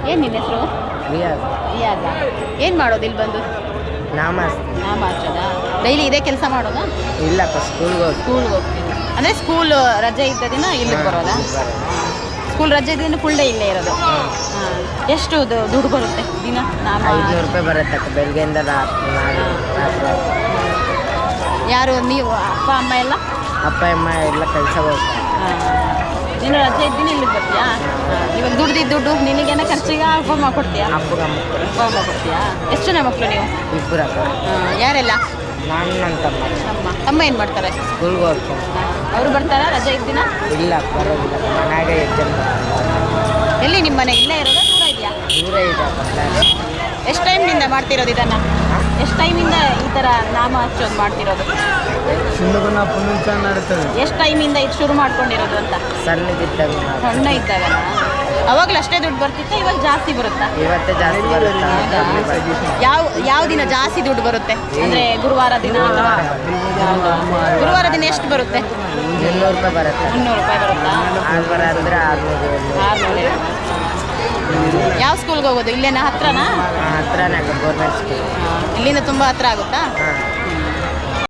ಏನು ನಿನ್ನ ಹೆಸರು? ರಿಯಾಜ್. ರಿಯಾಜ. ಏನು ಮಾಡೋದು ಇಲ್ಲಿ ಬಂದು? ನಾಮ ಹಚ್ಚೋದಾ? ಡೈಲಿ ಇದೇ ಕೆಲಸ ಮಾಡೋದಾ? ಇಲ್ಲಪ್ಪ, ಸ್ಕೂಲ್ಗೆ ಹೋಗ್ತೀನಿ. ಅಂದರೆ ಸ್ಕೂಲ್ ರಜೆ ಇದ್ದ ದಿನ ಇಲ್ಲಿಗೆ ಬರೋದಾ? ಸ್ಕೂಲ್ ರಜೆ ಇದ್ದ ದಿನ ಫುಲ್ ಡೇ ಇಲ್ಲೇ ಇರೋದು. ಎಷ್ಟು ದುಡ್ಡು ಬರುತ್ತೆ ದಿನ? 500 ರೂಪಾಯಿ ಬರುತ್ತೆ ಬೆಳಗ್ಗೆಯಿಂದ ರಾತ್ರಿ. ಯಾರು ನೀವು? ಅಪ್ಪ ಅಮ್ಮ ಎಲ್ಲ? ಅಪ್ಪ ಅಮ್ಮ ಎಲ್ಲ ಕೆಲಸ ಹೋಗ್ತಾರೆ. ನೀನು ರಜೆ ಇದ್ದೀನಿ ಇಲ್ಲಿಗೆ ಬರ್ತೀಯಾ? ಇವಾಗ ದುಡ್ಡು ನಿನಗೇನ ಖರ್ಚಿಗೆ ಅಪ್ಪ ಅಮ್ಮ ಕೊಡ್ತೀಯಾ? ಅಪ್ಪ ಅಮ್ಮ ಕೊಡ್ತೀಯಾ? ಎಷ್ಟು ಜನ ಮಕ್ಕಳು ನೀವು? ಇಬ್ಬರು ಅಕ್ಕ. ಯಾರೆಲ್ಲ? ನಾನು ನನ್ನ ತಮ್ಮ ಏನು ಮಾಡ್ತಾರೆ? ಸ್ಕೂಲ್ಗೆ ಹೋಗ್ತೀನಿ. ಅವರು ಬರ್ತಾರಾ ರಜೆ ಇದ್ದಿನ? ಇಲ್ಲ, ಬರೋದಿಲ್ಲ. ಮನೆಯಾಗೆ ಎಕ್ಸಾಮ್. ಎಲ್ಲಿ ನಿಮ್ಮ ಮನೆ? ಇಲ್ಲೇ ಇರೋದಾ ದೂರ ಇದೆಯಾ? ದೂರ ಇದೆ. ಎಷ್ಟು ಟೈಮ್ನಿಂದ ಮಾಡ್ತಿರೋದು ಇದನ್ನು? ಎಷ್ಟು ಟೈಮಿಂದ ಈ ಥರ ನಾಮ ಹಚ್ಚೋದು ಮಾಡ್ತಿರೋದು? ಎಷ್ಟು ಟೈಮಿಂದ ಇದು ಶುರು ಮಾಡ್ಕೊಂಡಿರೋದು ಅಂತ? ಸಣ್ಣದಿದ್ದಾಗ. ಸಣ್ಣ ಇದ್ದಾಗ ಅವಾಗಲೂ ಅಷ್ಟೇ ದುಡ್ಡು ಬರ್ತಿತ್ತು, ಇವಾಗ ಜಾಸ್ತಿ ಬರುತ್ತಾ? ಇವತ್ತೇ ಜಾಸ್ತಿ ಬರುತ್ತೆ. ಯಾವ ದಿನ ಜಾಸ್ತಿ ದುಡ್ಡು ಬರುತ್ತೆ ಅಂದರೆ ಗುರುವಾರ ದಿನ? ಗುರುವಾರ ದಿನ ಎಷ್ಟು ಬರುತ್ತೆ? 300 ರೂಪಾಯಿ ಬರುತ್ತೆ. 300 ರೂಪಾಯಿ ಬರುತ್ತಾ? ಆಲ್ವಾರ ಅಂದರೆ 600. ಯಾವ ಸ್ಕೂಲ್ಗೆ ಹೋಗೋದು? ಇಲ್ಲೇನ ಹತ್ರನಾ? ಹತ್ರನೇ ಗೌರ್ಮೆಂಟ್ ಸ್ಕೂಲ್. ಇಲ್ಲಿಂದ ತುಂಬ ಹತ್ರ ಆಗುತ್ತಾ? ಹಾಂ.